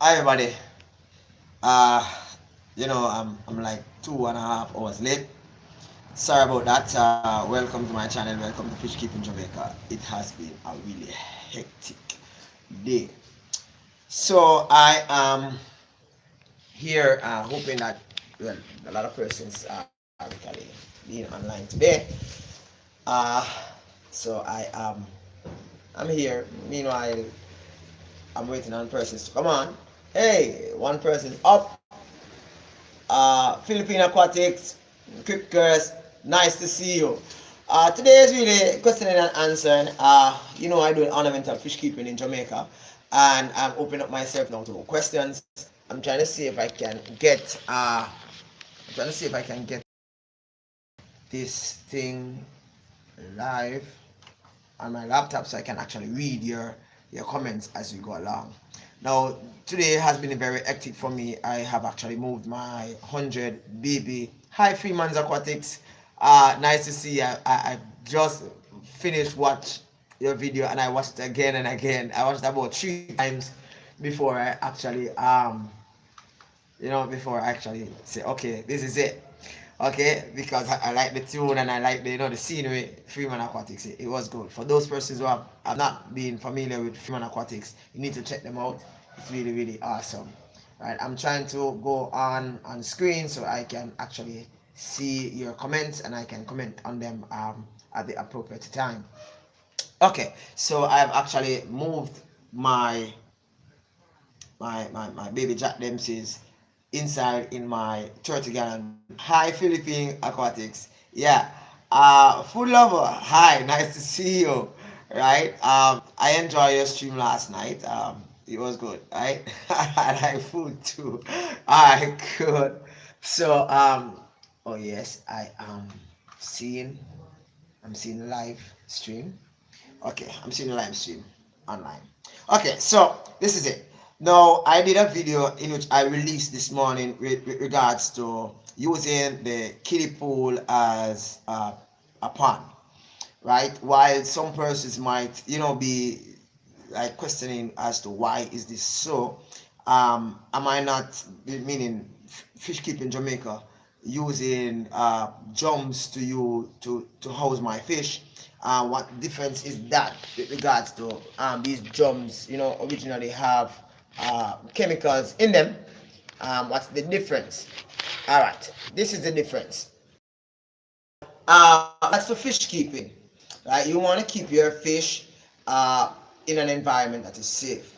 Hi everybody. Uh, I'm like 2.5 hours late. Sorry about that. Welcome to my channel. Welcome to Fish Keeping Jamaica. It has been a really hectic day. So I am here hoping that well, a lot of persons are actually being online today. Uh, so I'm here. Meanwhile, I'm waiting on persons to come on. Hey, one person up. Philippine Aquatics, Crickers, nice to see you. Today is really question and answer. I do ornamental fish keeping in Jamaica, and I'm opening up myself now to questions. I'm trying to see if I can get. I'm trying to see if I can get this thing live on my laptop so I can actually read your comments as we go along. Now, today has been very hectic for me. I have actually moved my 100 baby. Hi, Freeman's Aquatics. Nice to see you. I just finished watch your video and I watched it again and again. I watched it about 3 times before I actually before I actually say, okay, this is it. Okay, because I like the tune and I like the scenery. Freeman Aquatics, it was good. For those persons who have not been familiar with Freeman Aquatics, you need to check them out. It's really, really awesome. Right, I'm trying to go on screen so I can actually see your comments and I can comment on them at the appropriate time. Okay, so I've actually moved my baby Jack Dempsey's inside in my 30-gallon boat. Hi, Philippine Aquatics. Yeah. Food lover. Hi, nice to see you. Right. I enjoyed your stream last night. It was good, right? I like food too. Alright, good. So oh yes, seeing I'm seeing a live stream. Okay, I'm seeing a live stream online. Okay, so this is it. Now, I did a video in which I released this morning with regards to using the kiddie pool as a pond, right? While some persons might, be like questioning as to why is this so, am I not, meaning fish keeping Jamaica, using drums to house my fish? What difference is that with regards to these drums? Originally have chemicals in them. What's the difference? All right, this is the difference. That's for fish keeping, right? You want to keep your fish in an environment that is safe.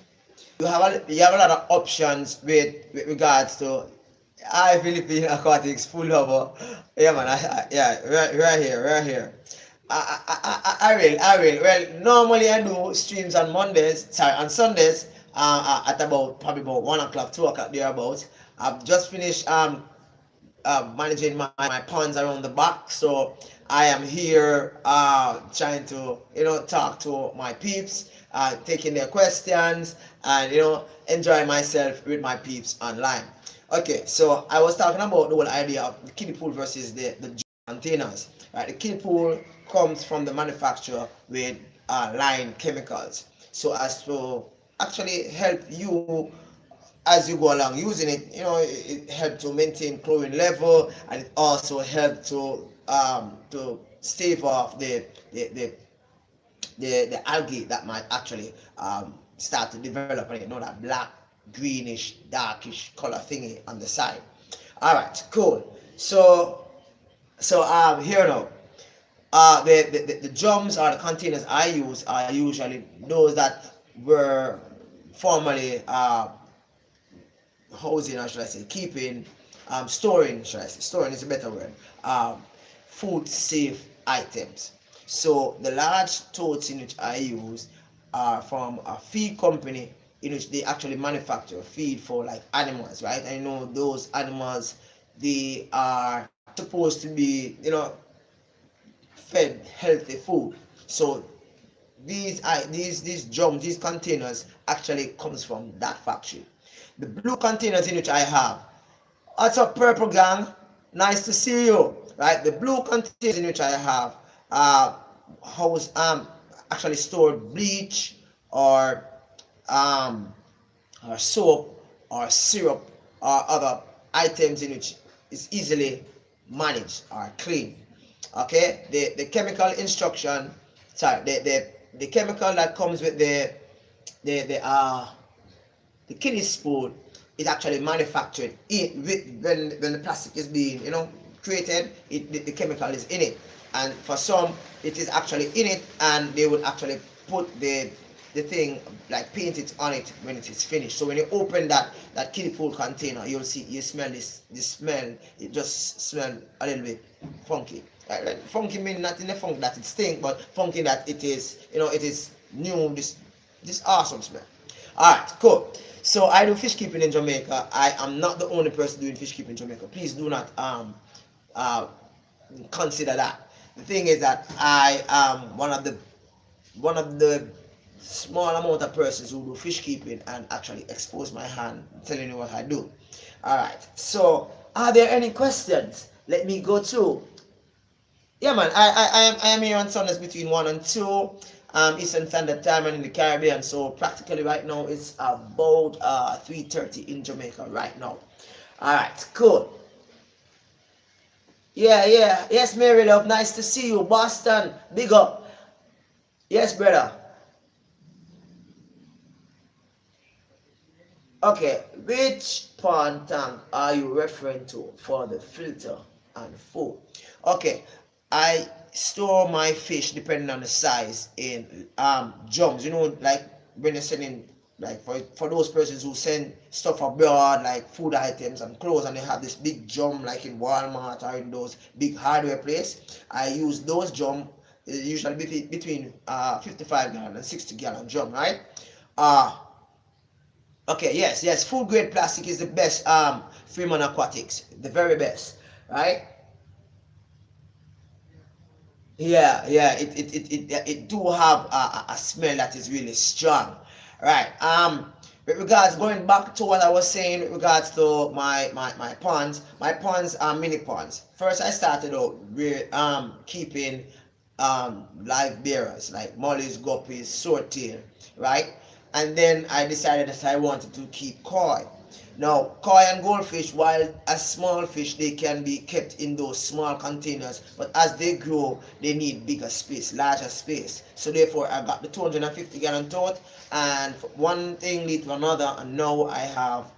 You have a lot of options with regards to Philippine aquatics full lover. Yeah, man. Yeah, right here. I will. Well, normally I do streams on Mondays, sorry, on Sundays, at about probably about 1 o'clock, 2 o'clock thereabouts. I've just finished managing my ponds around the back, so I am here trying to talk to my peeps, taking their questions, and enjoy myself with my peeps online. Okay, so I was talking about the whole idea of the kiddie pool versus the containers. Right, the kiddie pool comes from the manufacturer with line chemicals, so as to actually help you as you go along using it. It helps to maintain chlorine level, and it also helps to stave off the algae that might actually start to develop, and that black, greenish, darkish color thingy on the side. All right, cool. So here now. The drums or the containers I use are usually those that were formerly housing, or should I say, keeping, storing, should I say, storing is a better word, food safe items. So the large totes in which I use are from a feed company in which they actually manufacture feed for like animals, right? I know those animals, they are supposed to be, fed healthy food. So these drums, these containers actually comes from that factory. The blue containers in which I have, what's up, Purple Gang? Nice to see you. Right, the blue containers in which I have house actually stored bleach or um or soap or syrup or other items in which is easily managed or clean. Okay, the chemical instruction, sorry, the chemical that comes with the the kiddie spoon is actually manufactured when the plastic is being created. The chemical is in it, and for some it is actually in it, and they would actually put the thing, like paint it on it when it is finished. So when you open that kiddie pool container, you smell this smell. It just smell a little bit funky. Like funky mean not in the funk that it stink, but funky that it is it is new, this awesome smell. Alright, cool. So I do fish keeping in Jamaica. I am not the only person doing fish keeping in Jamaica. Please do not uh consider that. The thing is that I am one of the small amount of persons who do fish keeping and actually expose my hand telling you what I do. Alright, so are there any questions? Let me go through. Yeah, man, I am here on Sundays between 1 and 2 Eastern Standard Time, and in the Caribbean. So practically right now it's about 3:30 in Jamaica right now. Alright, cool. Yeah, yes, Mary love, nice to see you. Boston, big up. Yes, brother. Okay, which pond tank are you referring to for the filter and food? Okay, I store my fish depending on the size in drums. Like when you're sending, like for those persons who send stuff abroad, like food items and clothes, and they have this big drum like in Walmart or in those big hardware place. I use those drum, usually between 55-gallon and 60-gallon drum, right? Okay, yes, food grade plastic is the best Freeman Aquatics, the very best, right? Yeah, it do have a smell that is really strong, right? With regards, going back to what I was saying with regards to my ponds are mini ponds. First, I started out with keeping live bearers like mollies, guppies, swordtail, right? And then I decided that I wanted to keep koi. Now, koi and goldfish, while as small fish, they can be kept in those small containers, but as they grow, they need bigger space, larger space. So therefore, I got the 250-gallon tote, and one thing lead to another, and now I have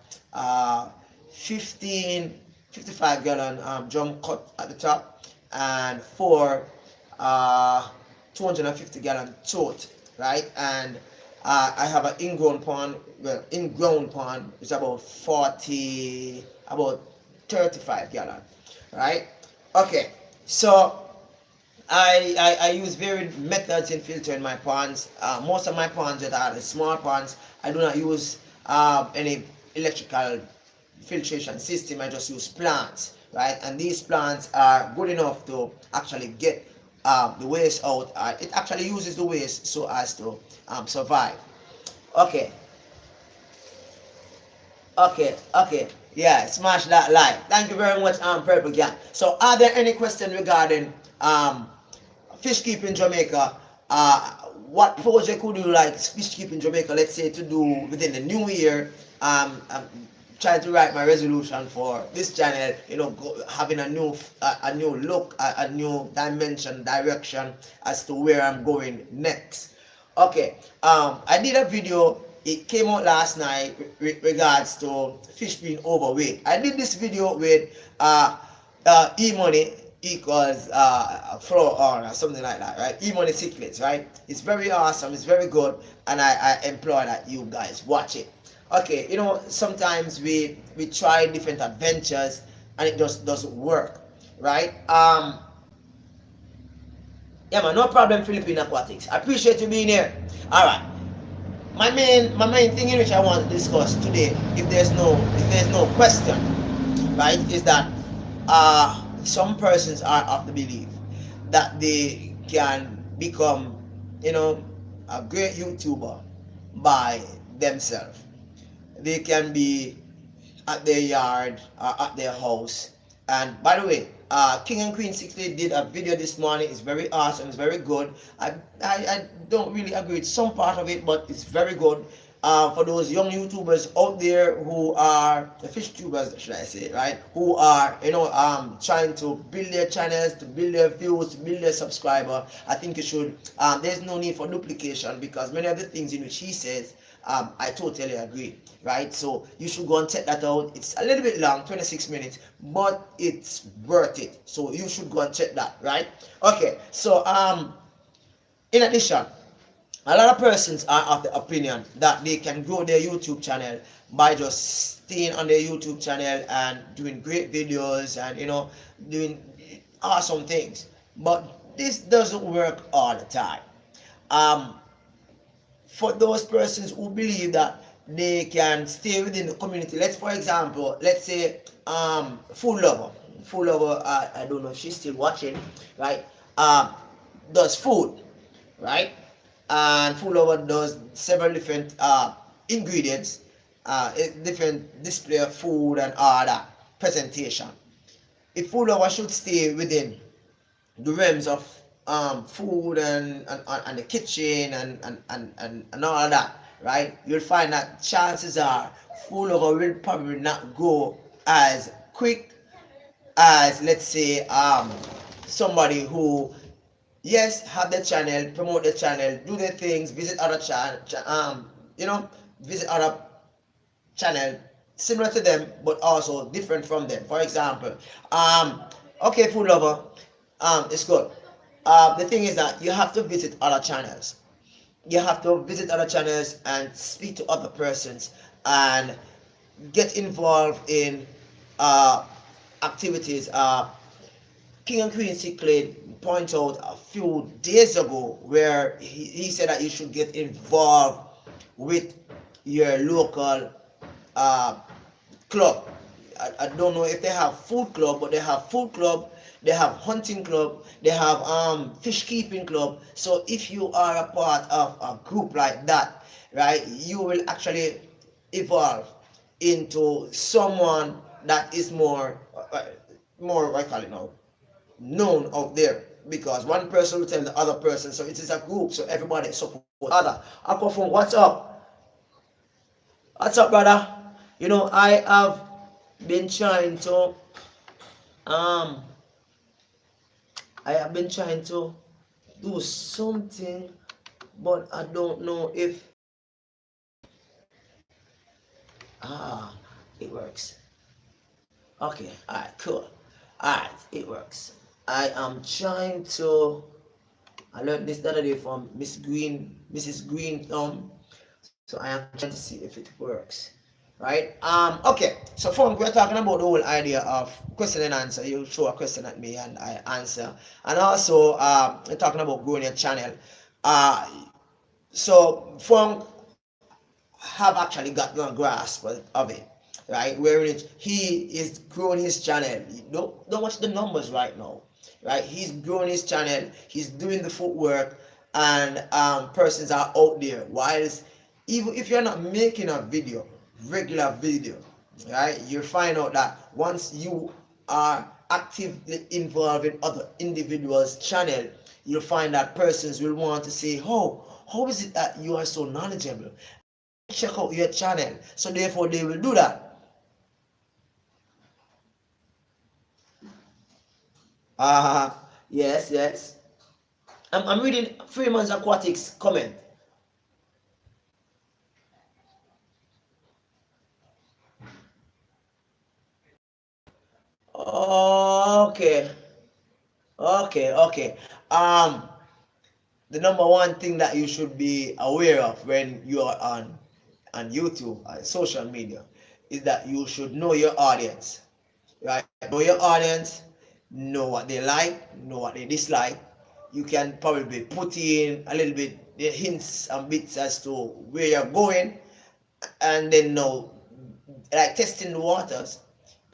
55-gallon drum cut at the top, and 4 250-gallon tote, right? And I have an ingrown pond. Well, ingrown pond is about 35 gallon, right? Okay, so I use varied methods in filtering my ponds. Most of my ponds that are the small ponds, I do not use any electrical filtration system. I just use plants, right? And these plants are good enough to actually get the waste out. It actually uses the waste so as to survive. Okay. Yeah, smash that like. Thank you very much, Purple Gang. So, are there any questions regarding fish keeping Jamaica? What project would you like fish keeping Jamaica, let's say, to do within the new year? I'm trying to write my resolution for this channel, having a new look, a new dimension, direction as to where I'm going next. Okay, I did a video. It came out last night with regards to fish being overweight. I did this video with e-money equals floor or something like that, right? E-money secrets, right? It's very awesome, it's very good, and I implore that you guys watch it. Okay, sometimes we try different adventures and it just doesn't work, right? Yeah, man, no problem, Philippine Aquatics. I appreciate you being here. All right. My main thing in which I want to discuss today, if there's no question, right, is that some persons are of the belief that they can become, a great YouTuber by themselves. They can be at their yard or at their house. And by the way, King and Queen 60 did a video this morning. It's very awesome. It's very good. I don't really agree with some part of it, but it's very good. For those young YouTubers out there who are the fish tubers, should I say, right? Who are trying to build their channels, to build their views, to build their subscriber. I think you should. There's no need for duplication because many of the things in which he says, I totally agree, right? So you should go and check that out. It's a little bit long, 26 minutes, but it's worth it. So you should go and check that, right? Okay. So in addition, a lot of persons are of the opinion that they can grow their YouTube channel by just staying on their YouTube channel and doing great videos and doing awesome things. But this doesn't work all the time. Um, for those persons who believe that they can stay within the community, for example, let's say food lover, I don't know if she's still watching, right? Does food, right? And food lover does several different ingredients, different display of food and all that presentation. If food lover should stay within the realms of food and the kitchen and all that, right? You'll find that chances are food lover will probably not go as quick as, let's say, somebody who, yes, have the channel, promote the channel, do their things, visit other visit other channel similar to them but also different from them. For example, okay, food lover, it's good. The thing is that you have to visit other channels. You have to visit other channels and speak to other persons and get involved in uh, activities. King and Queen Cichlid point out a few days ago where he said that you should get involved with your local uh, club. I don't know if they have food club, but they have food club, they have hunting club, they have fish keeping club. So if you are a part of a group like that, right, you will actually evolve into someone that is more what I call it now, known out there, because one person will tell the other person, so it is a group, so everybody support other. Akofon, what's up? What's up, brother? I have been trying to um I have been trying to do something, but I don't know if ah it works. Okay, alright, cool. Alright, it works. I am trying to I learned this the other day from Mrs. Green so I am trying to see if it works. Right? Okay. So we're talking about the whole idea of question and answer. You throw a question at me and I answer. And also we're talking about growing your channel. Uh so Fong have actually got a grasp of it, right? Where he is growing his channel. Don't watch the numbers right now, right? He's growing his channel. He's doing the footwork, and persons are out there. Whilst even if you're not making a video, regular video, right? You'll find out that once you are actively involved in other individuals' channel, you'll find that persons will want to say, "Oh, how is it that you are so knowledgeable? Check out your channel." So therefore they will do that. Yes, yes. I'm reading Freeman's Aquatics comment. Okay, okay. um the number one thing that you should be aware of when you are on YouTube, social media, is that you should know your audience, right? Know your audience, know what they like, know what they dislike. You can probably put in a little bit the hints and bits as to where you're going, and then know, like testing the waters,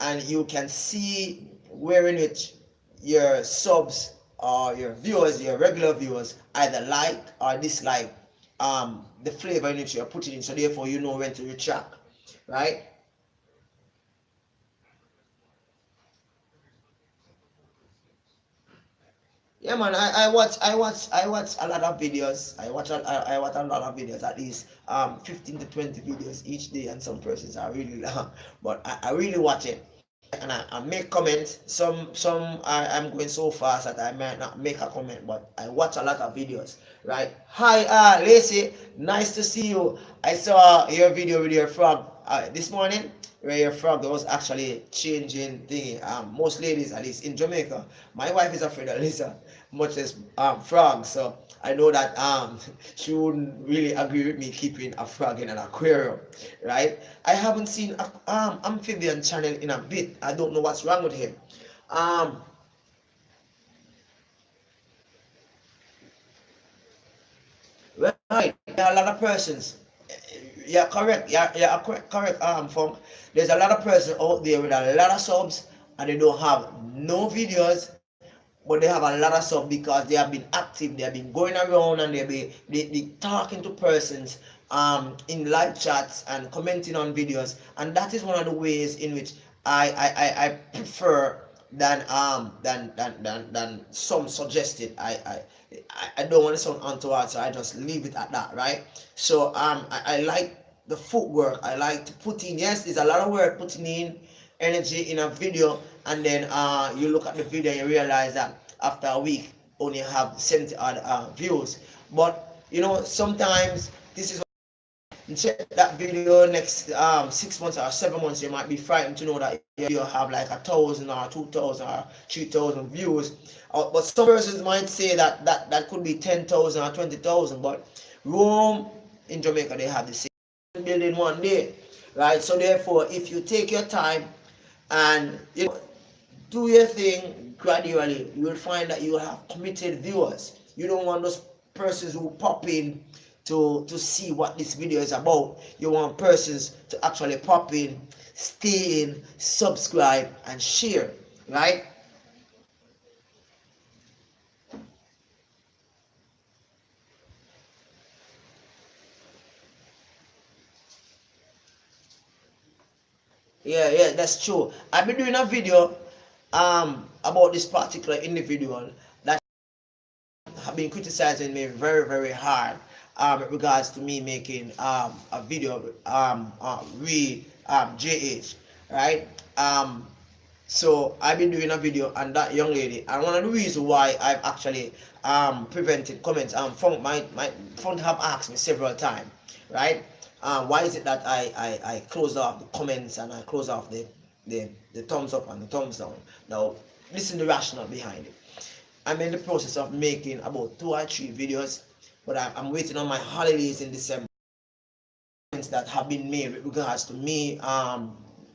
and you can see where in which your subs or your viewers, your regular viewers, either like or dislike the flavor in which you're putting in. So therefore, you know when to retract, right? Yeah, man. I watch a lot of videos. I watch a lot of videos, at least 15 to 20 videos each day, and some persons are really long, but I really watch it, and I make comments. Some I'm going so fast that I might not make a comment, but I watch a lot of videos. Right? Hi, Lacey. Nice to see you. I saw your video with your frog this morning, where your frog was actually changing thingy. Most ladies, at least in Jamaica, my wife is afraid of lizard, much as frogs. So I know that she wouldn't really agree with me keeping a frog in an aquarium, right? I haven't seen a amphibian channel in a bit. I don't know what's wrong with him. Um, right, there are a lot of persons. Yeah, correct. Yeah, correct. From there's a lot of persons out there with a lot of subs, and they don't have no videos, but they have a lot of subs because they have been active. They have been going around, and they talking to persons in live chats and commenting on videos, and that is one of the ways in which I prefer than some suggested. I don't want to sound untoward, so I just leave it at that, right? So I like the footwork. I like to put in. Yes, there's a lot of work putting in energy in a video, and then you look at the video and you realize that after a week only have 70 odd views. But sometimes this is, you check that video next 6 months or 7 months, you might be frightened to know that you have like 1,000 or 2,000 or 3,000 views. But some persons might say that could be 10,000 or 20,000. But Rome in Jamaica, they have the same building one day, right? So therefore, if you take your time and do your thing gradually, you will find that you will have committed viewers. You don't want those persons who pop in to see what this video is about. You want persons to actually pop in, stay in, subscribe, and share, right? Yeah, that's true. I've been doing a video about this particular individual that have been criticizing me very, very hard with regards to me making a video re JH, right? So I've been doing a video on that young lady, and one of the reasons why I've actually prevented comments from my front have asked me several times, right? Why is it that I close off the comments and I close off the thumbs up and the thumbs down? Now listen to the rationale behind it. I'm in the process of making about 2 or 3 videos, but I'm waiting on my holidays in December that have been made with regards to me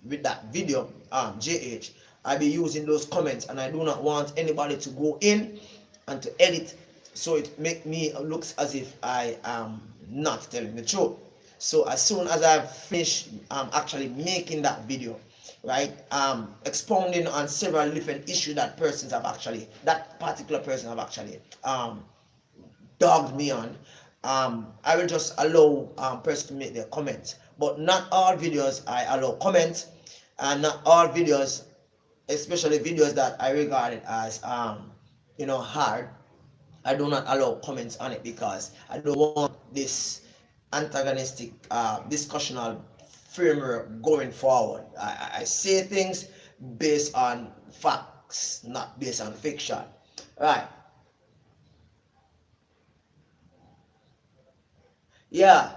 with that video JH. I'll be using those comments, and I do not want anybody to go in and to edit so it make me looks as if I am not telling the truth. So as soon as I've finished actually making that video, right, expounding on several different issues that particular person have actually dogged me on, I will just allow person to make their comments. But not all videos I allow comments, and not all videos, especially videos that I regarded as hard, I do not allow comments on it because I don't want this antagonistic discussional framework going forward. I say things based on facts, not based on fiction. Right. Yeah,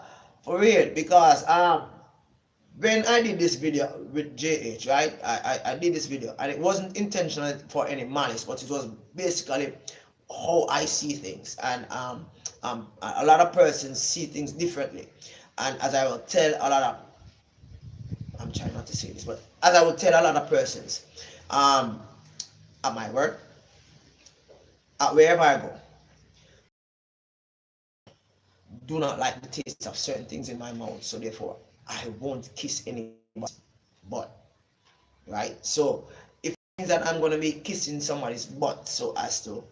for real. Because when I did this video with JH, right? I did this video, and it wasn't intentional for any malice, but it was basically how I see things. And a lot of persons see things differently. And as I will tell a lot of, I'm trying not to say this, but as I will tell a lot of persons, um, at my work, at wherever I go, do not like the taste of certain things in my mouth, so therefore I won't kiss anybody's butt, right? So if it means that I'm gonna be kissing somebody's butt so as to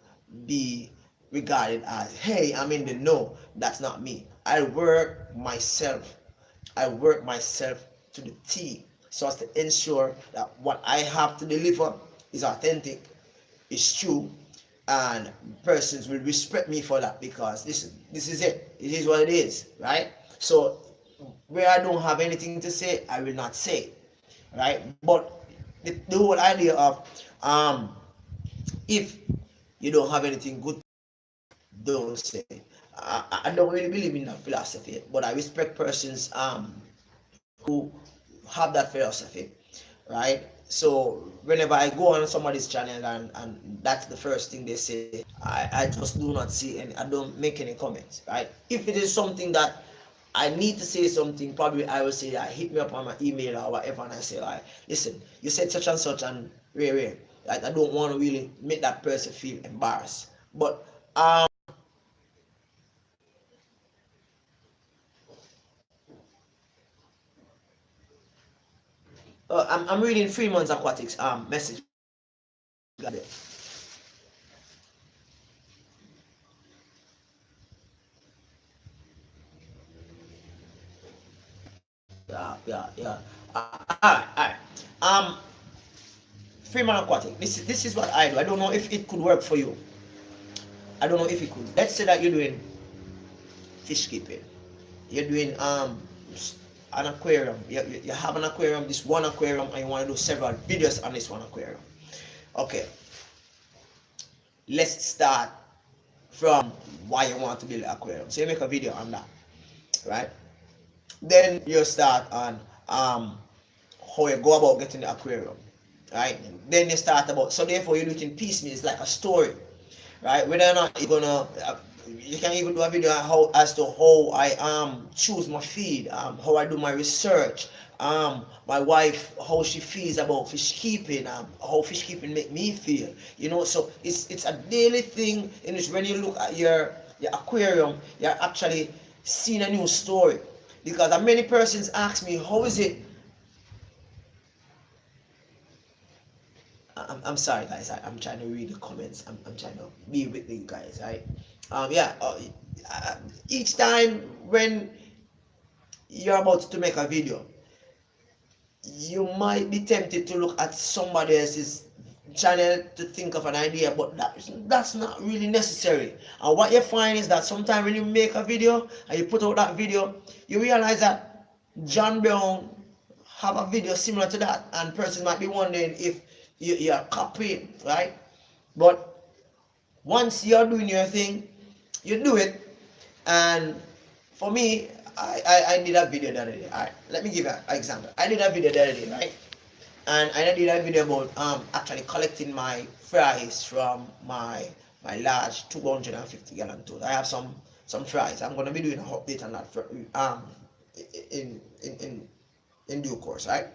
be regarded as, hey, I'm in the know, that's not me. I work myself to the T so as to ensure that what I have to deliver is authentic, is true, and persons will respect me for that, because this is it. It is what it is, right? So where I don't have anything to say, I will not say, right? But the whole idea of if you don't have anything good, don't say. I don't really believe in that philosophy, but I respect persons who have that philosophy, right? So whenever I go on somebody's channel and that's the first thing they say, I just do not see any, I don't make any comments, right? If it is something that I need to say something, probably I will say, hit me up on my email or whatever, and I say, listen, you said such and such, and rare. Like, I don't want to really make that person feel embarrassed. But I'm reading Freeman's Aquatics message. Yeah. Alright. Um, Freeman Aquatic. This is what I do. I don't know if it could work for you. I don't know if it could. Let's say that you're doing fish keeping. You're doing an aquarium. You have an aquarium, this one aquarium, and you want to do several videos on this one aquarium. Okay. Let's start from why you want to build an aquarium. So you make a video on that, right? Then you start on how you go about getting the aquarium, right? Then you start about, so therefore you do it in piecemeal. It's like a story, right? Whether or not you're gonna, you can even do a video on how, as to how I choose my feed, how I do my research, my wife, how she feels about fish keeping, how fish keeping make me feel, you know. So it's a daily thing in which when you look at your aquarium, you're actually seeing a new story. Because many persons ask me, how is it? I'm sorry guys, I'm trying to read the comments. I'm trying to be with you guys, right? Yeah, each time when you're about to make a video, you might be tempted to look at somebody else's channel to think of an idea, but that's not really necessary. And what you find is that sometimes when you make a video and you put out that video, you realize that John Brown have a video similar to that, and persons might be wondering if you're copying, right? But once you're doing your thing, you do it. And for me, I did a video the other day. All right, let me give you an example. I did a video the other day, right? And I did a video about actually collecting my fries from my large 250-gallon tote. I have some fries. I'm gonna be doing an update on that for, in in in in due course, right?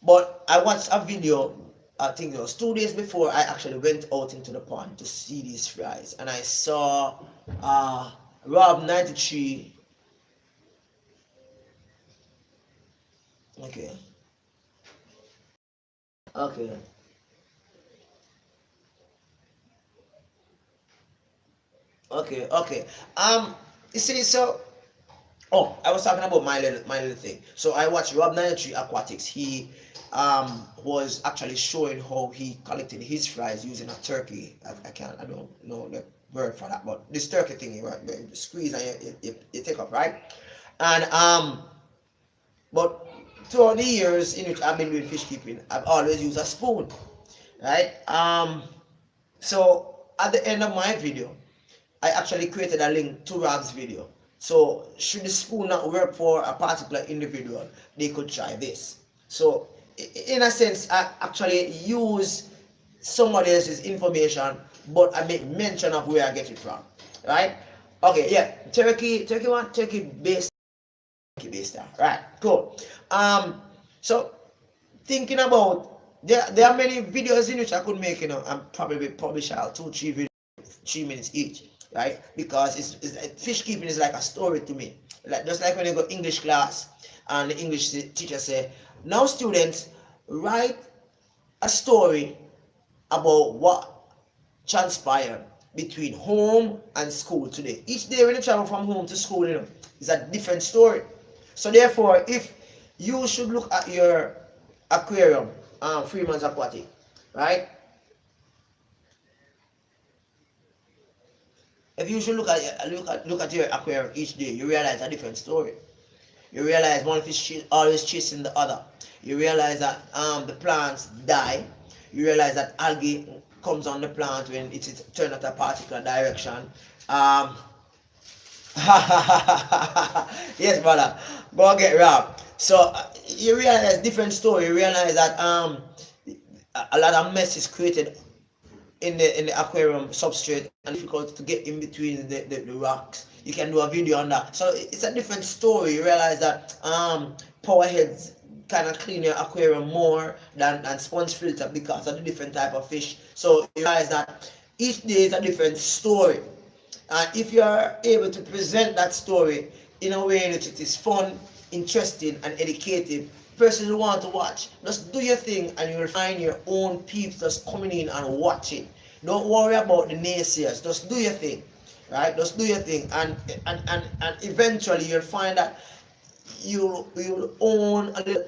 But I watched a video, I think it was 2 days before I actually went out into the pond to see these fries, and I saw Rob 93. Okay, okay, okay. You see, so oh, I was talking about my little thing. So I watched Rob 93 Aquatics. He was actually showing how he collected his fries using a turkey. I don't know the word for that, but this turkey thing, right? You squeeze and you take up, right? And but throughout the years in which I've been doing fish keeping, I've always used a spoon, right? So at the end of my video, I actually created a link to Rob's video. So should the spoon not work for a particular individual, they could try this. So in a sense, I actually use somebody else's information, but I make mention of where I get it from, right? Okay, yeah, turkey based, right? Cool. So thinking about, there are many videos in which I could make, and probably publish out 2 3 videos, 3 minutes each, right? Because fish keeping is like a story to me. Like, just like when you go English class and the English teacher say, now students, write a story about what transpired between home and school today. Each day when you travel from home to school, is a different story. So therefore, if you should look at your aquarium, Freeman's Aquatic, right? If you should look at your aquarium each day, you realize a different story. You realize one fish always chasing the other. You realize that the plants die. You realize that algae comes on the plant when it is turned at a particular direction. Um, yes, brother. Go get robbed. So you realize different story. You realize that a lot of mess is created in the aquarium substrate and difficult to get in between the rocks. You can do a video on that. So it's a different story. You realize that power heads kind of clean your aquarium more than sponge filter because of the different type of fish. So you realize that each day is a different story. And if you are able to present that story in a way that it is fun, interesting, and educative, persons who want to watch, just do your thing and you will find your own peeps just coming in and watching. Don't worry about the naysayers. Just do your thing, right? Just do your thing, and eventually you'll find that you'll own a little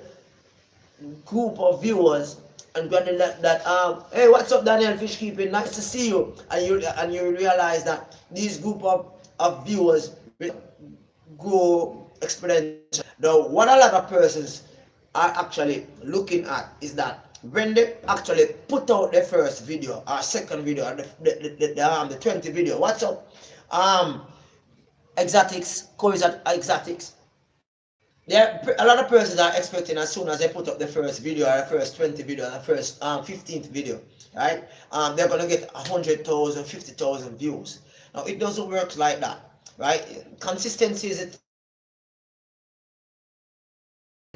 group of viewers and gonna let that hey, what's up, Daniel Fish Keeping, nice to see you, and you realize that these group of viewers will grow exponentially. Now what a lot of persons are actually looking at is that when they actually put out their first video or second video or the 20 video, what's up, exotics, exotics, there a lot of persons are expecting as soon as they put up the first video or the first 20 video or the first 15th video, right, they're gonna get 100,000, 50,000 views. Now it doesn't work like that, right? Consistency is it.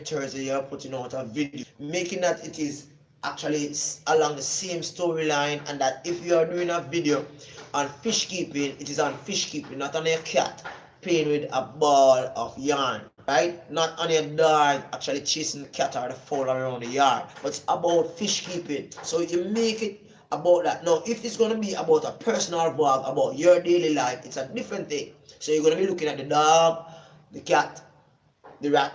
Thursday you're putting out a video, making that it is actually along the same storyline, and that if you are doing a video on fish keeping, it is on fish keeping, not on a cat playing with a ball of yarn, right? Not on your dog actually chasing the cat or the fowl around the yard, but it's about fish keeping. So you make it about that. Now if it's going to be about a personal vlog about your daily life, it's a different thing. So you're going to be looking at the dog, the cat, the rat,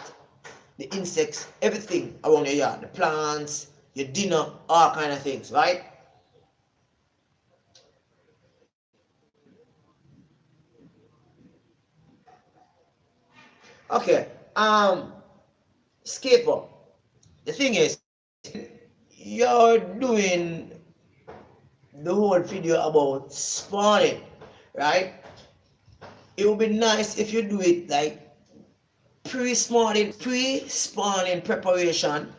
the insects, everything around your yard, the plants, your dinner, all kind of things, right? Okay, Skipper, the thing is, you're doing the whole video about spawning, right? It would be nice if you do it like pre-spawning preparation,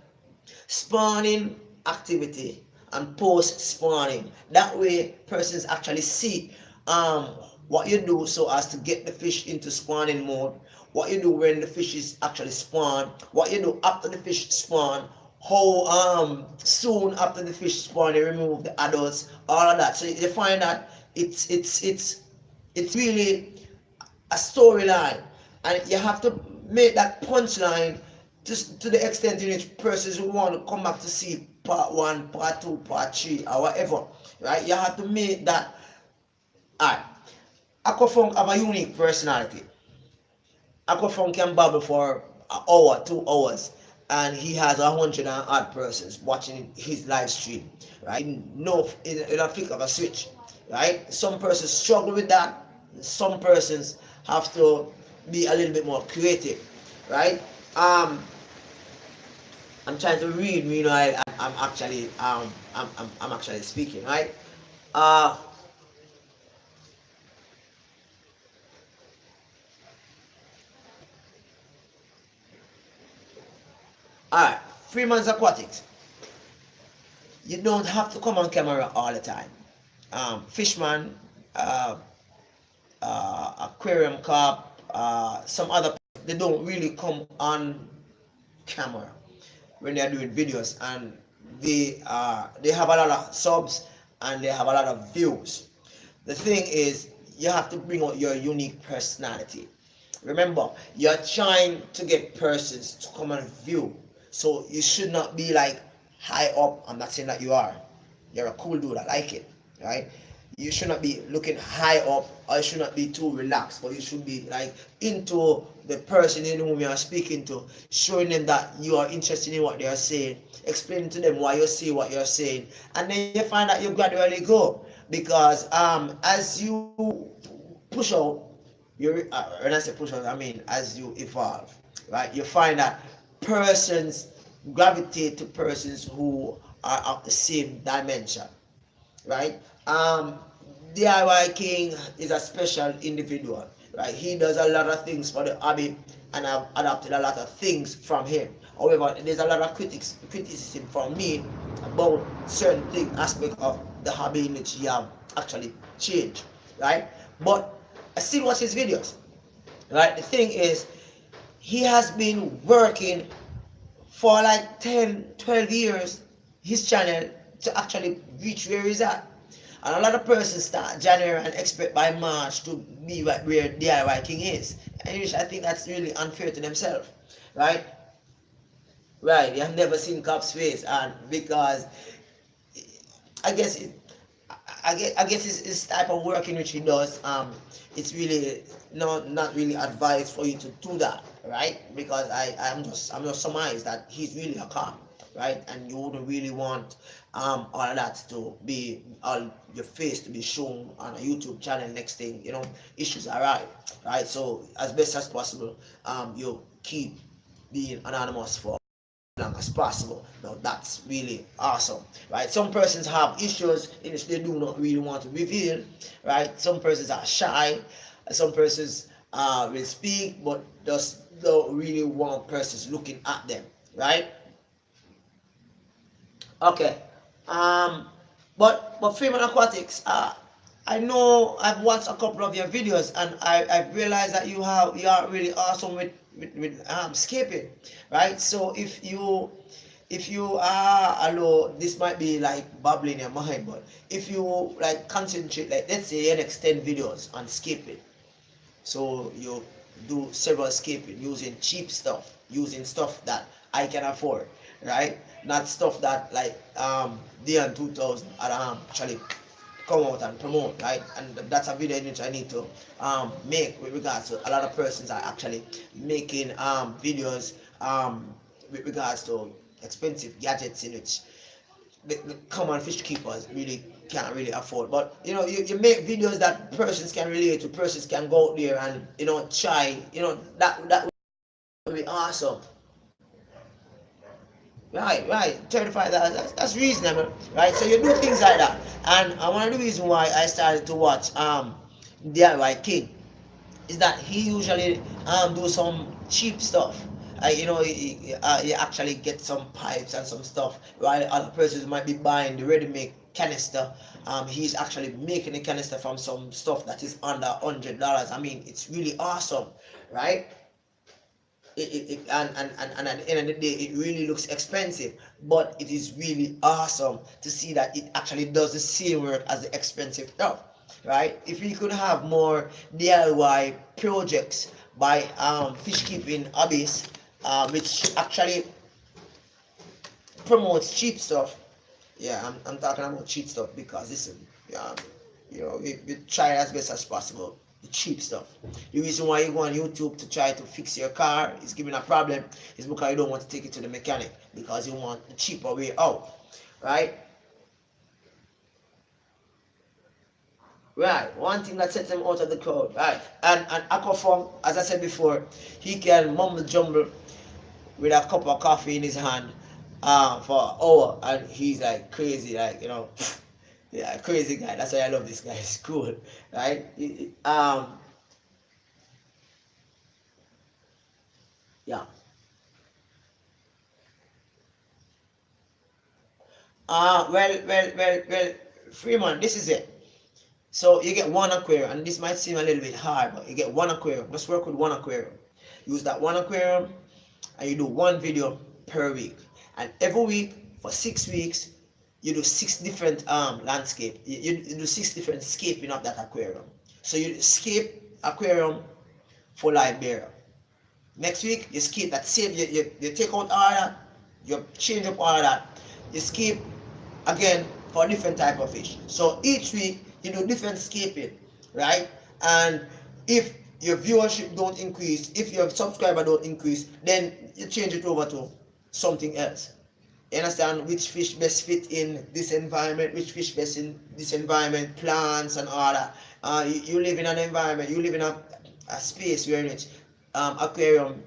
spawning activity, and post-spawning. That way persons actually see what you do so as to get the fish into spawning mode, what you do when the fish is actually spawn, what you do after the fish spawn, how soon after the fish spawn you remove the adults, all of that. So you find that it's really a storyline, and you have to make that punchline to the extent in which persons who want to come back to see part 1, part 2, part 3, or whatever, right? You have to make that. Alright, Aquafunk have a unique personality. Aquafunk can babble for an hour, 2 hours, and he has 100 and odd persons watching his live stream, right? No, in a flick of a switch, right? Some persons struggle with that. Some persons have to be a little bit more creative, right? I'm trying to read, you know, I'm actually I'm actually speaking, right? Alright, Freeman's Aquatics. You don't have to come on camera all the time. Fishman, aquarium carp, some other, they don't really come on camera when they're doing videos, and they have a lot of subs and they have a lot of views. The thing is, you have to bring out your unique personality. Remember, you're trying to get persons to come and view, so you should not be like high up. I'm not saying that you are. You're a cool dude, I like it, right? You should not be looking high up, or you should not be too relaxed, but you should be like into the person in whom you are speaking to, showing them that you are interested in what they are saying, explaining to them why you say what you're saying, and then you find that you gradually go, because as you push out, when I say push out, I mean as you evolve, right? You find that persons gravitate to persons who are of the same dimension, right? DIY King is a special individual, right? He does a lot of things for the hobby, and I've adopted a lot of things from him. However, there's a lot of criticism from me about certain aspect of the hobby in which he have actually changed, right? But I still watch his videos, right? The thing is, he has been working for like 10, 12 years, his channel, to actually reach where he's at. And a lot of persons start January and expect by March to be where DIY King is. And I think that's really unfair to themselves, right? Right, you have never seen Cop's face, and because I guess it, I guess it's type of work in which he does. It's really not really advised for you to do that, right? Because I'm just surmised that he's really a cop, right? And you wouldn't really want all of that to be all your face to be shown on a YouTube channel. Next thing issues arise, right? So as best as possible, you keep being anonymous for long as possible. Now that's really awesome, right? Some persons have issues in which they do not really want to reveal, right? Some persons are shy, some persons will speak but just don't really want persons looking at them, right? Okay. But Freeman Aquatics, I know I've watched a couple of your videos, and I've realized that you are really awesome with scaping, right? So if you are although this might be like bubbling in your mind, but if you like concentrate, like let's say you next 10 videos on scaping, so you do several scaping using cheap stuff, using stuff that I can afford, right? Not stuff that like Dion 2000 actually come out and promote, right? And that's a video in which I need to make with regards to a lot of persons are actually making videos with regards to expensive gadgets in which the common fish keepers really can't really afford. But you make videos that persons can relate to, persons can go out there and try, that would be awesome. Right. $35. That's reasonable, right? So you do things like that, and one of the reasons why I started to watch DIY King is that he usually do some cheap stuff. You actually get some pipes and some stuff, while other persons might be buying the ready-made canister. He's actually making a canister from some stuff that is under $100. I mean, it's really awesome, right? And at the end of the day, it really looks expensive, but it is really awesome to see that it actually does the same work as the expensive stuff, right? If we could have more DIY projects by fish keeping hobbies, which actually promotes cheap stuff. Yeah, I'm talking about cheap stuff because listen, we try as best as possible the cheap stuff. The reason why you go on YouTube to try to fix your car is giving a problem is because you don't want to take it to the mechanic, because you want the cheaper way out, right? Right, one thing that sets him out of the crowd, right? And Aquaform, as I said before, he can mumble jumble with a cup of coffee in his hand for an hour, and he's like crazy, like yeah, crazy guy. That's why I love this guy. He's cool, right? Yeah. Well, Freeman, this is it. So you get one aquarium, and this might seem a little bit hard, but you get one aquarium. Just work with one aquarium. Use that one aquarium, and you do one video per week. And every week for 6 weeks, you do 6 different landscape. You do 6 different scaping of that aquarium. So you scape aquarium for Liberia. Next week you scape that same. You take out all that. You change up all that. You scape again for a different type of fish. So each week you do different scaping, right? And if your viewership don't increase, if your subscriber don't increase, then you change it over to something else. You understand which fish best fit in this environment, which fish best in this environment, plants and all that. You live in an environment, you live in a space where in which aquarium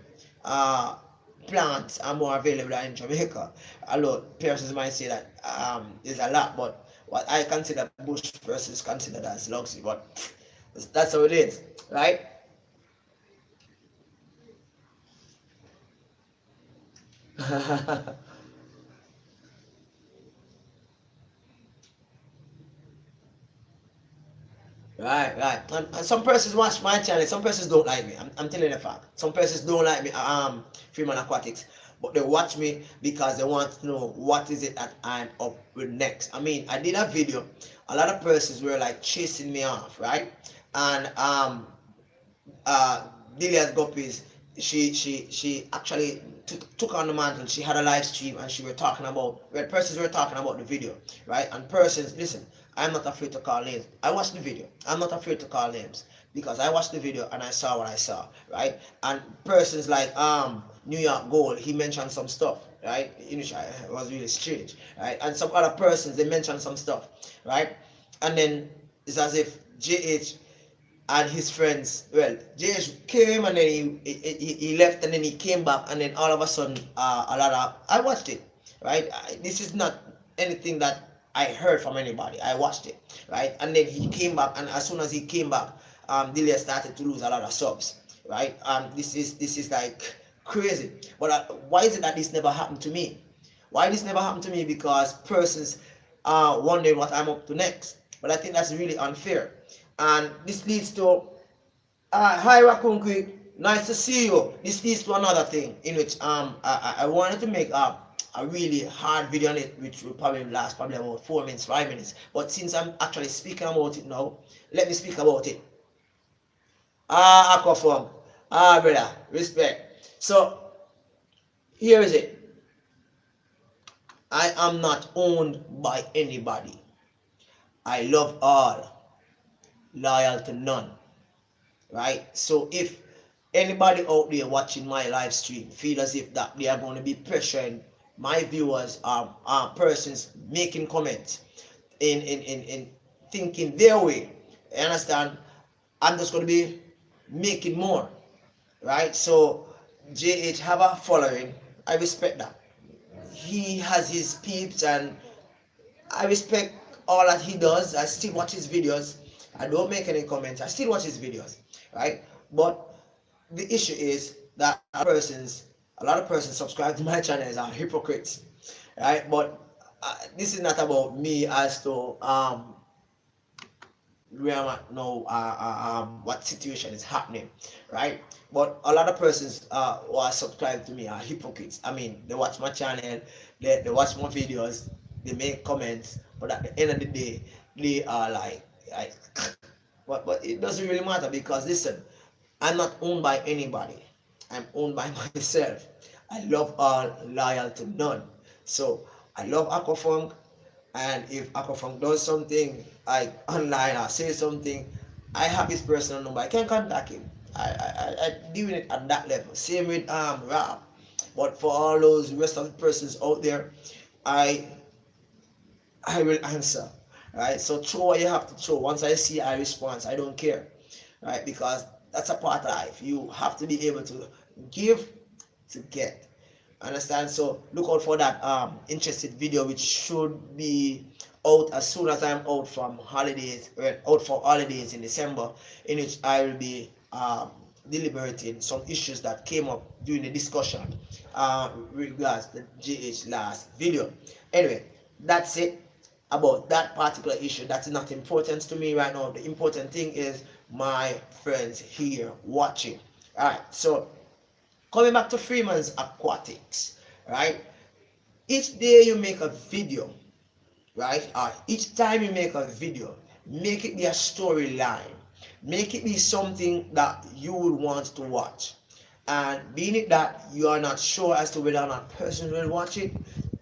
uh, plants are more available in Jamaica. Although persons might say that there's a lot, but what I consider bush persons considered as luxury, but that's how it is, right? Right, right. And some persons watch my channel. Some persons don't like me. I'm telling you the fact. Some persons don't like me. Freeman Aquatics, but they watch me because they want to know what is it that I'm up with next. I mean, I did a video. A lot of persons were like chasing me off, right? And uh, Delia's Guppies, she actually took on the mantle. She had a live stream and she were talking about, well, persons were talking about the video, right? And persons, listen, I'm not afraid to call names. I watched the video. I'm not afraid to call names because I watched the video and I saw what I saw, right? And persons like New York Gold, he mentioned some stuff, right? Initially, it was really strange, right? And some other persons, they mentioned some stuff, right? And then it's as if JH and his friends, well, JH came and then he left and then he came back and then all of a sudden a lot of, I watched it, right? This is not anything that I heard from anybody. I watched it, right? And then he came back, and as soon as he came back, Delia started to lose a lot of subs, right? This is like crazy. But why is it that this never happened to me? Why this never happened to me? Because persons are wondering what I'm up to next. But I think that's really unfair, and this leads to hi Rakunki, nice to see you. This leads to another thing in which I wanted to make a really hard video on it, which will probably last probably about 4 minutes, 5 minutes. But since I'm actually speaking about it now, let me speak about it. Aquaform. Brother, respect. So here is it. I am not owned by anybody. I love all, loyal to none. Right? So if anybody out there watching my live stream feel as if that they are going to be pressuring my viewers are persons making comments in thinking their way, you understand, I'm just going to be making more, right? So JH have a following, I respect that. He has his peeps and I respect all that he does. I still watch his videos. I don't make any comments. I still watch his videos, right? But the issue is that a lot of persons subscribe to my channels are hypocrites, right? But this is not about me as to where I'm at now, what situation is happening, right? But a lot of persons who are subscribed to me are hypocrites. I mean, they watch my channel, they watch my videos, they make comments, but at the end of the day, they are like but it doesn't really matter because listen, I'm not owned by anybody. I'm owned by myself. I love all, loyal to none. So I love Aquafunk, and if Aquafunk does something like online or say something, I have his personal number. I can contact him. I deal with it at that level. Same with Rap. But for all those rest of the persons out there, I I will answer. Right? So throw what you have to throw. Once I see a response, I don't care. Right? Because that's a part of life. You have to be able to give to get. Understand? So look out for that interested video, which should be out as soon as I'm out from holidays, out for holidays in December, in which I will be deliberating some issues that came up during the discussion regards the GH last video. Anyway, that's it about that particular issue. That's not important to me right now. The important thing is my friends here watching. All right, so coming back to Freeman's Aquatics, right? Each day you make a video, right? Each time you make a video, make it be a storyline. Make it be something that you would want to watch. And being it that you are not sure as to whether or not person will watch it,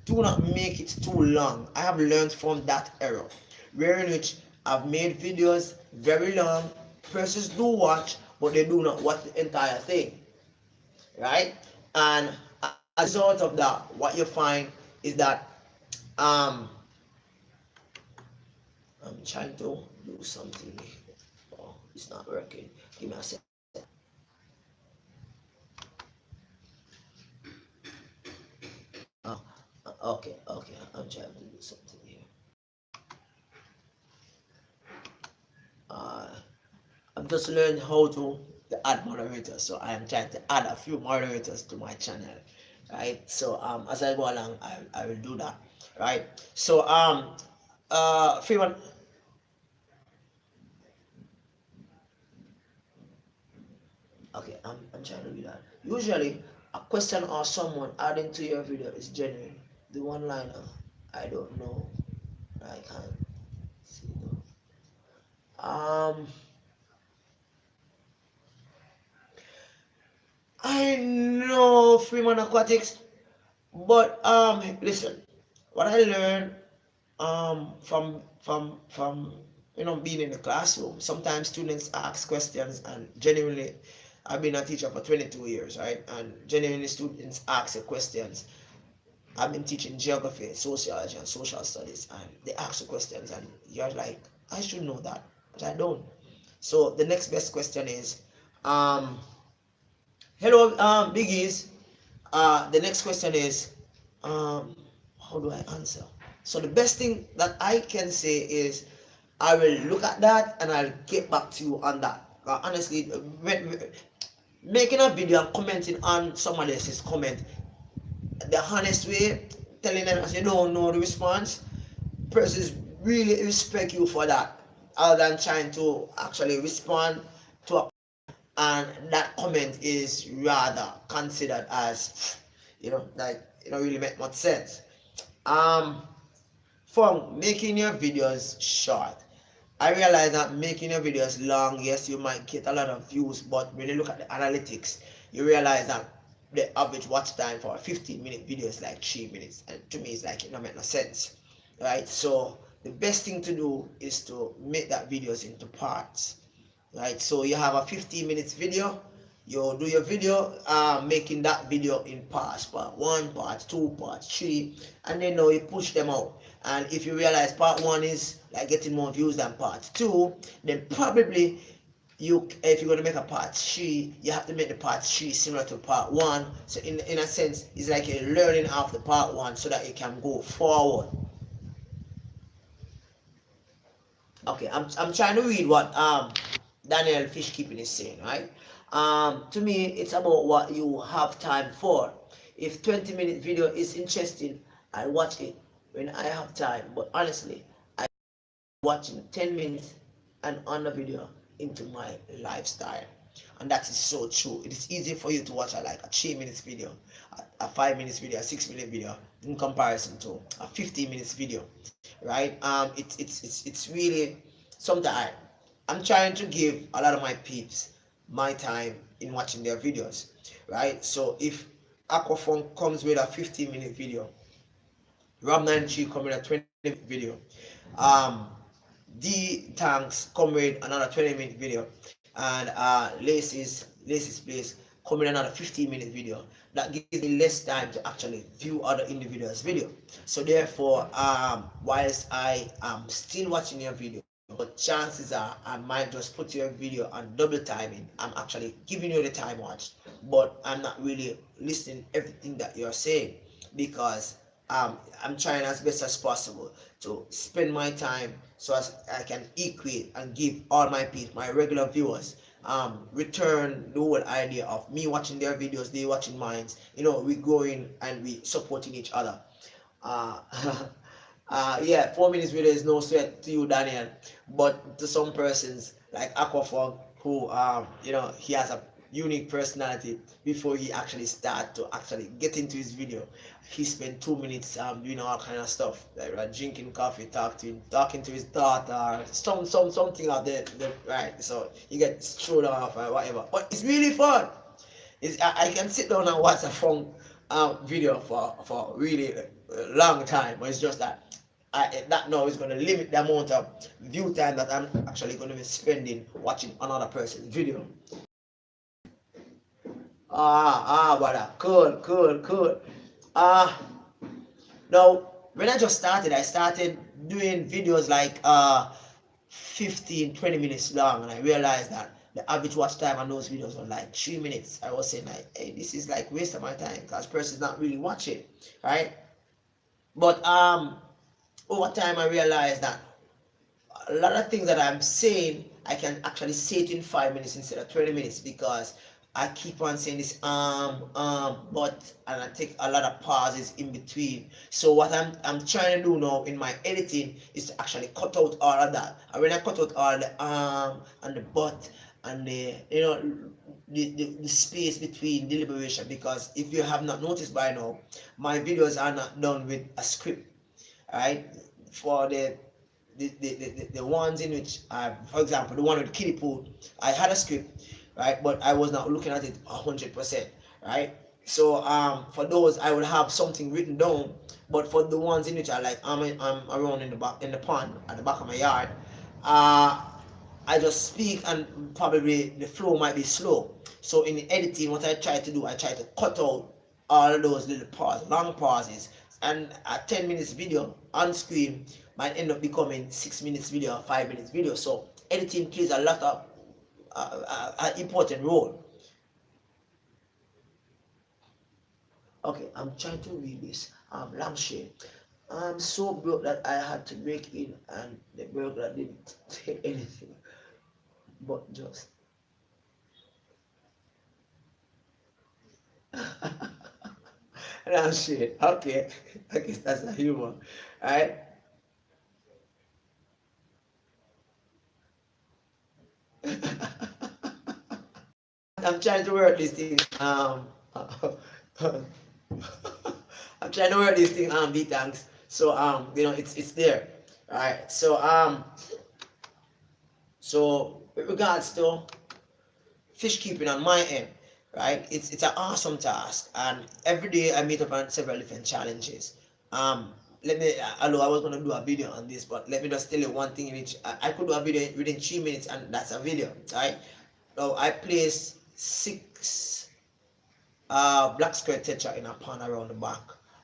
do not make it too long. I have learned from that error, wherein which I've made videos very long. Persons do watch, but they do not watch the entire thing, right? And as a result of that, what you find, is that um I'm trying to do something. Oh, it's not working. Give me a second. Oh, okay. I'm trying to do something here. Uh, I'm just learning how to add moderators, so I am trying to add a few moderators to my channel, right? So as I go along, I will do that, right? So Freeman, okay, I'm trying to do that. Usually, a question or someone adding to your video is genuine. The one liner, I don't know. I can't see though. I know Freeman Aquatics, but listen, what I learned from being in the classroom. Sometimes students ask questions, and genuinely, I've been a teacher for 22 years, right? And genuinely, students ask the questions. I've been teaching geography, sociology, and social studies, and they ask the questions, and you're like, I should know that, but I don't. So the next best question is, um, hello, biggies. The next question is, um, how do I answer? So the best thing that I can say is, I will look at that and I'll get back to you on that. Honestly, making a video and commenting on somebody else's comment, the honest way, telling them as you don't know the response, persons really respect you for that, other than trying to actually respond to a, and that comment is rather considered as, like, really make much sense. um for making your videos short, I realize that making your videos long, yes, you might get a lot of views, but when you look at the analytics, you realize that the average watch time for a 15-minute video is like 3 minutes, and to me it's like it don't make no sense, right? So the best thing to do is to make that videos into parts, right? So you have a 15 minutes video, you do your video, making that video in parts, part one, part two, part three, and then now you push them out. And if you realize part one is like getting more views than part two, then probably if you're going to make a part three, you have to make the part three similar to part one. So in a sense, it's like you're learning after part one so that you can go forward. Okay, I'm trying to read what Daniel Fishkeeping is saying, right? To me, it's about what you have time for. If 20-minute video is interesting, I watch it when I have time. But honestly, I watching 10 minutes and on the video into my lifestyle. And that is so true. It is easy for you to watch a 3 minutes video, a 5 minutes video, a 6 minute video in comparison to a 15 minutes video, right? It's really something I'm trying to give a lot of my peeps my time in watching their videos, right? So if Aquaphone comes with a 15-minute video, Rob93 come with a 20-minute video, um, D Tanks come with another 20-minute video, and Laces Place come with another 15-minute video. That gives me less time to actually view other individuals' video. So therefore, whilst I am still watching your video, but chances are I might just put your video on double timing. I'm actually giving you the time watched, but I'm not really listening everything that you're saying, because I'm trying as best as possible to spend my time so as I can equate and give all my people, my regular viewers, return the whole idea of me watching their videos, they watching mine. We growing and we supporting each other. Uh, yeah, 4 minutes video is no sweat to you, Daniel, but to some persons like Aquafog, who he has a unique personality. Before he actually start to actually get into his video, he spent 2 minutes doing all kind of stuff, like drinking coffee, talking to his daughter, something out there, right? So he gets thrown off or whatever, but it's really fun. I can sit down and watch a phone video for really a long time, but it's just that that now is going to limit the amount of view time that I'm actually going to be spending watching another person's video. Brother, cool. Now, when I started doing videos like 15-20 minutes long, and I realized that the average watch time on those videos was like 3 minutes. I was saying like, hey, this is like waste of my time because person's not really watching, right? But over time I realized that a lot of things that I'm saying, I can actually say it in 5 minutes instead of 20 minutes because I keep on saying this but, and I take a lot of pauses in between. So what I'm trying to do now in my editing is to actually cut out all of that. And when I cut out all the and the but and the the space between deliberation, because if you have not noticed by now, my videos are not done with a script, right? For the ones in which for example, the one with kiddie pool, I had a script, right, but I was not looking at it 100%, right? So for those I would have something written down, but for the ones in which I'm around in the back in the pond at the back of my yard, uh I just speak and probably the flow might be slow. So in the editing, what I try to do, I try to cut out all of those little pauses, long pauses, and a 10 minutes video on screen might end up becoming 6 minutes video or 5 minutes video. So editing plays a lot of important role. Okay, I'm trying to read this. Lampshade. I'm so broke that I had to break in, and the burglar didn't take anything but just. Lampshade. Okay, I guess that's a humor, right? I'm trying to work this thing. I'm trying to work this thing. B tanks. So it's there. All right. So with regards to fish keeping on my end, right? It's an awesome task, and every day I meet up on several different challenges. Um, let me. Although I was gonna do a video on this, but let me just tell you one thing in which I could do a video within 3 minutes, and that's a video, right? Now I placed 6 black skirt tetra in a pond around the back,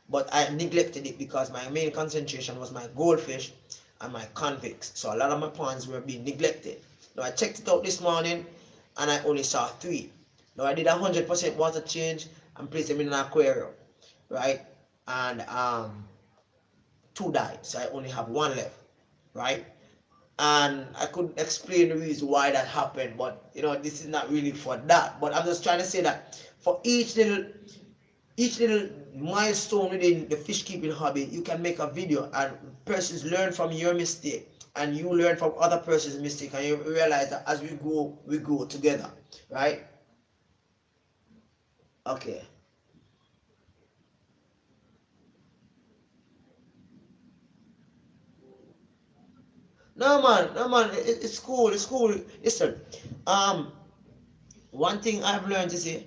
but I neglected it because my main concentration was my goldfish and my convicts. So a lot of my ponds were being neglected. Now I checked it out this morning and I only saw 3. Now I did 100% water change and placed them in an aquarium, right? And 2 died, so I only have 1 left, right? And I could explain the reason why that happened, but this is not really for that. But I'm just trying to say that for each little milestone within the fish keeping hobby, you can make a video and persons learn from your mistake, and you learn from other person's mistake, and you realize that as we grow together, right? Okay. No man, it's cool, it's cool. Listen, um, one thing I've learned to say,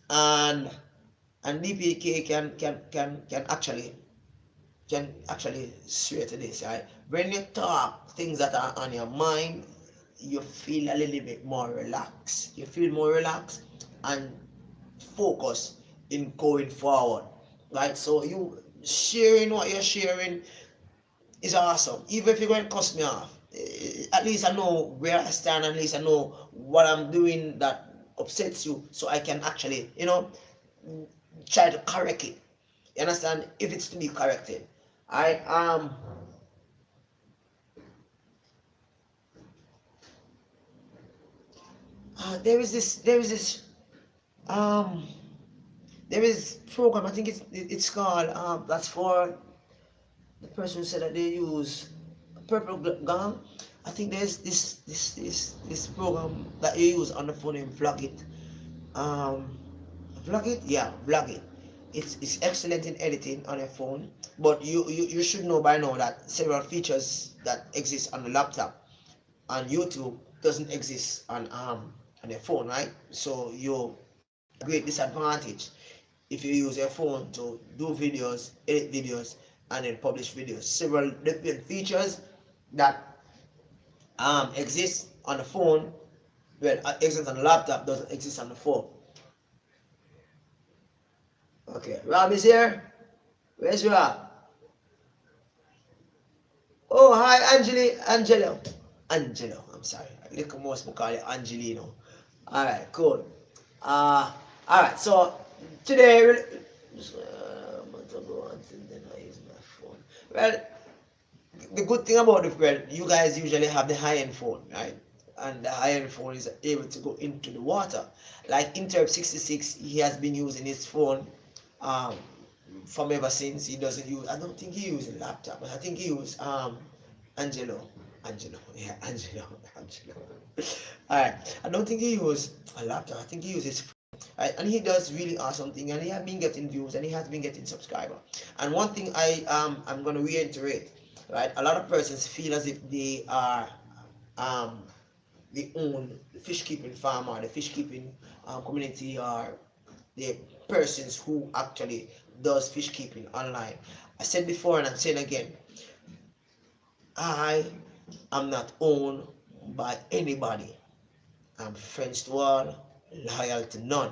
and DPK can actually swear to this, right? When you talk things that are on your mind, you feel a little bit more relaxed. You feel more relaxed and focus in going forward, right? So you sharing what you're sharing is awesome. Even if you're going to cuss me off, at least I know where I stand. At least I know what I'm doing that upsets you, so I can actually, try to correct it. You understand? If it's to be corrected. I there is this um there is program. I think it's called that's for the person who said that they use purple gum. I think there's this program that you use on the phone and vlog it. Um, Vlog it, yeah, vlog it. It's excellent in editing on your phone, but you should know by now that several features that exist on the laptop on YouTube doesn't exist on your phone, right? So you great disadvantage if you use your phone to do videos, edit videos, and then publish videos. Several different features that exist on the phone, well, exist on the laptop doesn't exist on the phone. Okay, Rob is here. Where's Rob? Oh, hi, Angelo. I'm sorry. Little most we call it Angelino. All right, cool. All right. So today, a month ago, until then I use my phone. Well, the good thing about it, well, you guys usually have the high-end phone, right? And the high-end phone is able to go into the water. Like Interp 66, he has been using his phone um, from ever since. He doesn't use. I don't think he uses a laptop, but I think he uses Angelo. Yeah, Angelo. All right. I don't think he uses a laptop. I think he uses phone. Right? And he does really awesome thing, and he has been getting views, and he has been getting subscriber. And one thing I'm gonna reiterate, right? A lot of persons feel as if they are um they own the fish keeping farm or the fish keeping community, or the persons who actually does fish keeping online. I said before and I'm saying again, I am not owned by anybody. I'm friends to all, loyal to none.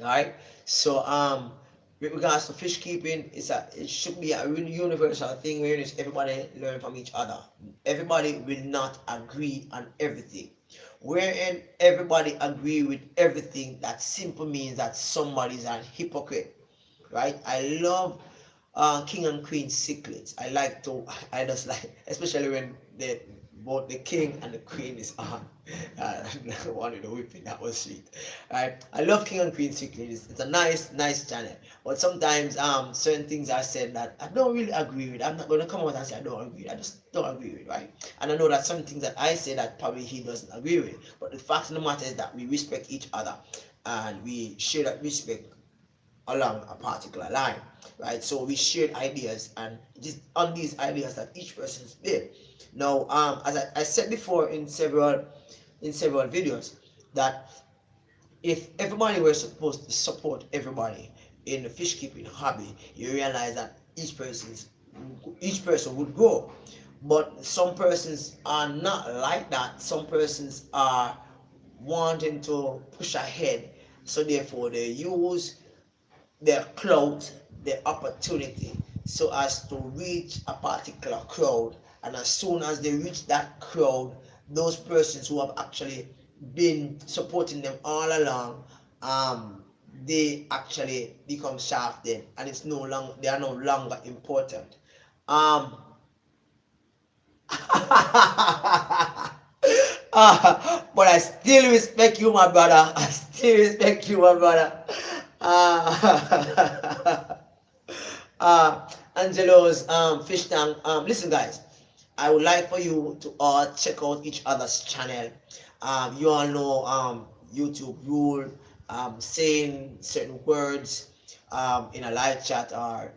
Right? So with regards to fish keeping, it should be a really universal thing where everybody learn from each other. Everybody will not agree on everything. Wherein everybody agree with everything, that simple means that somebody's a hypocrite. Right? I love king and queen secrets. I just like, especially when both the king and the queen is on. One of the whipping, that was sweet. Right? I love king and queen secrets. It's a nice channel. But sometimes certain things are said that I don't really agree with. I'm not going to come out and say I don't agree. I just don't agree with, right? And I know that some things that I say that probably he doesn't agree with. But the fact of the matter is that we respect each other, and we share that respect along a particular line, right? So we shared ideas, and just on these ideas that each person's did. Now, as I said before in several videos, that if everybody were supposed to support everybody in the fish keeping hobby, you realize that each person would grow. But some persons are not like that. Some persons are wanting to push ahead, so therefore they use their clout, their opportunity, so as to reach a particular crowd. And as soon as they reach that crowd, those persons who have actually been supporting them all along, they actually become shafted, and they are no longer important. Um, but I still respect you, my brother. I still respect you, my brother. Uh, Angelo's fish tank. Listen, guys, I would like for you to all check out each other's channel. You all know YouTube rule, saying certain words in a live chat, or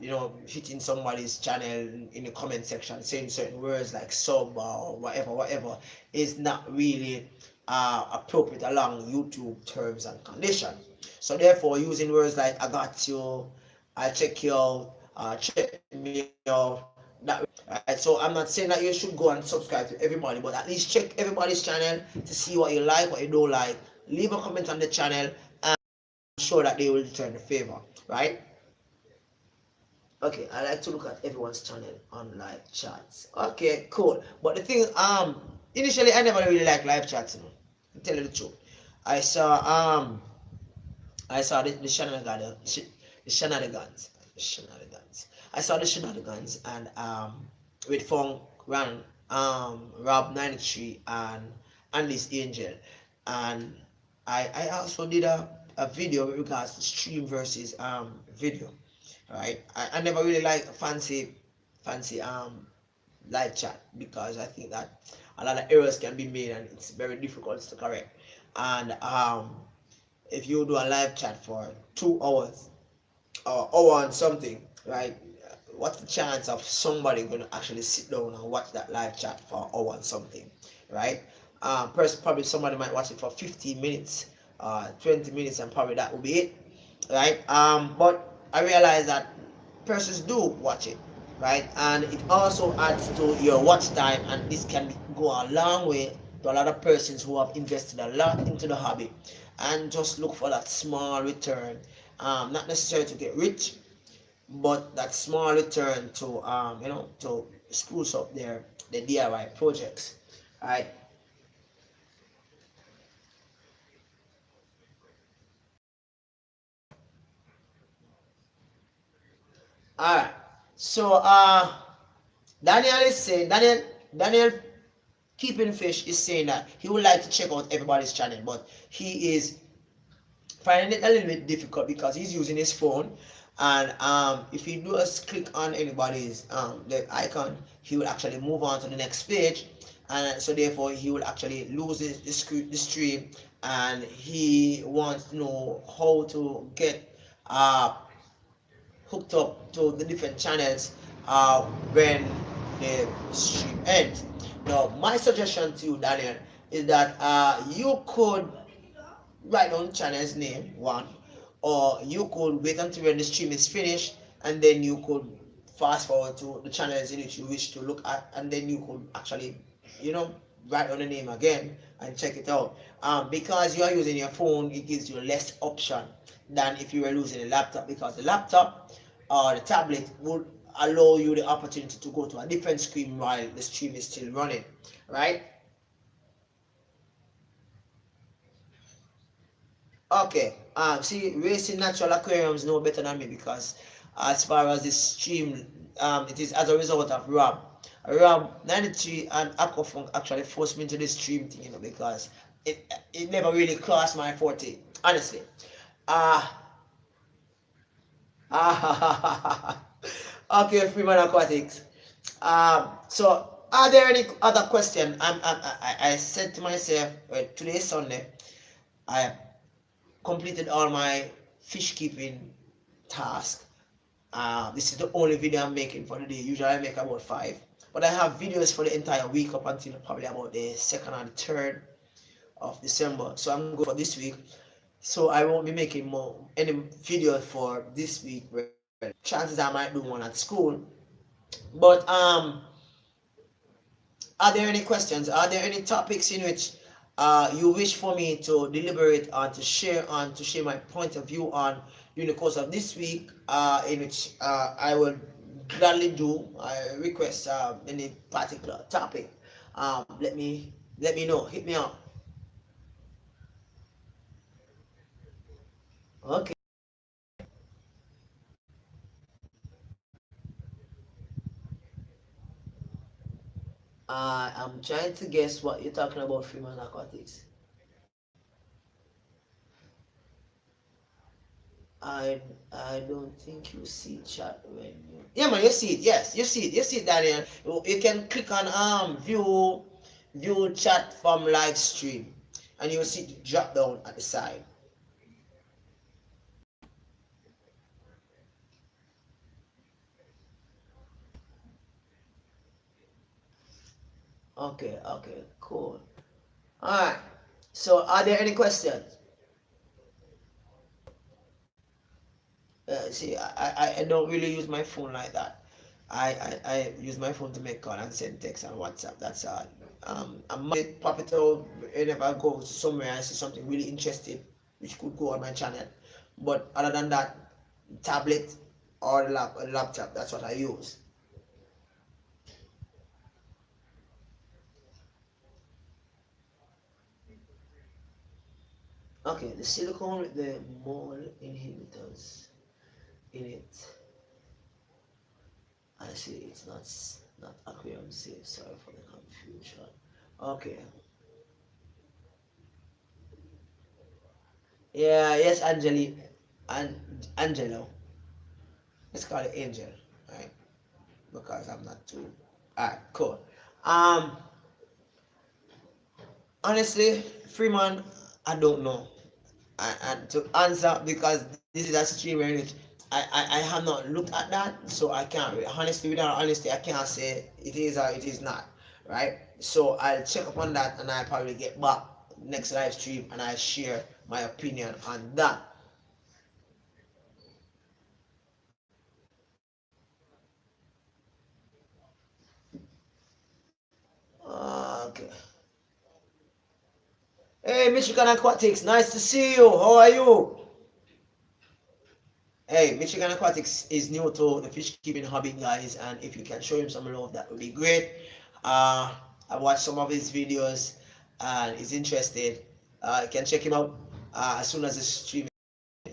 hitting somebody's channel in the comment section, saying certain words like sub or whatever is not really appropriate along YouTube terms and conditions. So therefore, using words like I got you, I check you out, check me out, that, right? So I'm not saying that you should go and subscribe to everybody, but at least check everybody's channel to see what you like, what you don't like. Leave a comment on the channel, and I'm sure that they will return the favor, right? Okay, I like to look at everyone's channel on live chats. Okay, cool. But the thing, initially I never really liked live chats, to tell you the truth. I saw the shenanigans. I saw the shenanigans, and with Funk Ran, Rob 93, and this Angel, and I also did a video with regards to stream versus video, right? I never really like fancy live chat, because I think that a lot of errors can be made, and it's very difficult to correct. And if you do a live chat for 2 hours or hour and something, right? What's the chance of somebody going to actually sit down and watch that live chat for an hour and something, right? Probably somebody might watch it for 15 minutes, 20 minutes, and probably that will be it, right? But I realize that persons do watch it, right? And it also adds to your watch time, and this can go a long way to a lot of persons who have invested a lot into the hobby and just look for that small return, not necessarily to get rich, but that small return to to spruce up their DIY projects. Right. All right. So Daniel is saying Daniel keeping fish is saying that he would like to check out everybody's channel, but he is finding it a little bit difficult because he's using his phone, and if he does click on anybody's the icon, he will actually move on to the next page, and so therefore he will actually lose the stream, and he wants to know how to get hooked up to the different channels when the stream ends. Now, my suggestion to you, Daniel, is that you could write down channel's name, one, or you could wait until when the stream is finished, and then you could fast forward to the channels in which you wish to look at, and then you could actually, you know, write down the name again and check it out. Because you are using your phone, it gives you less option than if you were using a laptop, because the laptop or the tablet would allow you the opportunity to go to a different screen while the stream is still running, right? Okay. See, racing natural aquariums know better than me, because as far as this stream, it is as a result of Rob 93 and Aquafunk actually forced me into this stream thing, because it never really crossed my forte, honestly. Uh okay, Freeman Aquatics. So are there any other question? I said to myself, today is Sunday. I completed all my fish keeping task. This is the only video I'm making for the day. Usually I make about five, but I have videos for the entire week up until probably about the 2nd and 3rd of December. So I'm good for this week. So I won't be making any videos for this week. Well, chances I might do one at school. But are there any questions? Are there any topics in which you wish for me to deliberate on, to share my point of view on during the course of this week, in which I will gladly do? I request any particular topic. Let me know. Hit me up. Okay. I'm trying to guess what you're talking about, Freeman Aquatics. I I don't think you see chat when you. Yeah, man, you see it. Yes, you see it. You see it, Daniel. You can click on view chat from live stream, and you'll see the drop down at the side. Okay, okay, cool. All right. So, are there any questions? See, I don't really use my phone like that. I use my phone to make call and send text and WhatsApp. That's all. I might pop it out whenever I go somewhere I see something really interesting, which could go on my channel. But other than that, tablet or laptop, that's what I use. Okay, the silicone with the mold inhibitors in it. I see it's not aquarium safe. Sorry for the confusion. Okay. Yeah, yes, Angelo. Let's call it Angel, right? Because I'm not too. Alright, cool. Um, Honestly, Freeman, I don't know. And to answer, because this is a stream in which I have not looked at that, so I can't. Honestly, without honesty, I can't say it is or it is not, right? So I'll check up on that, and I'll probably get back next live stream, and I'll share my opinion on that. Okay. Hey, Michigan Aquatics, nice to see you. How are you? hey, Michigan Aquatics is new to the fish keeping hobby, guys, and if you can show him some love, that would be great. Uh, I watched some of his videos and he's interested. You can check him out as soon as the stream.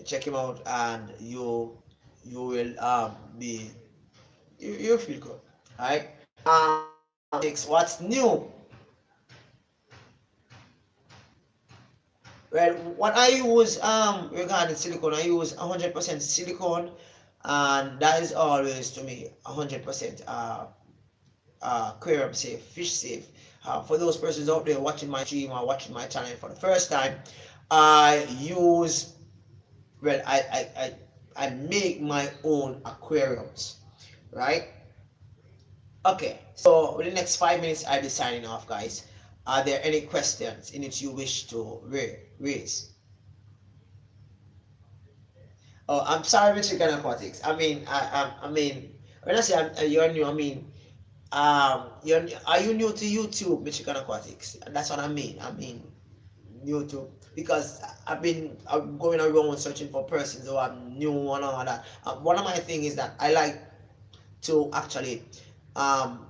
Check him out, and you will be you feel good. All right. What's new? Well, what I use regarding silicone, I use 100% silicone, and that is always to me 100% aquarium safe, fish safe. For those persons out there watching my stream or watching my channel for the first time, I use, well, I make my own aquariums, right? Okay, so in the next 5 minutes, I'll be signing off, guys. Are there any questions in which you wish to raise? Oh, I'm sorry, Michigan Aquatics. I mean, when I say you're new, I mean, are you new to YouTube, Michigan Aquatics? That's what I mean. I mean, new to, because I'm going around searching for persons who are new and all that. One of my things is that I like to actually um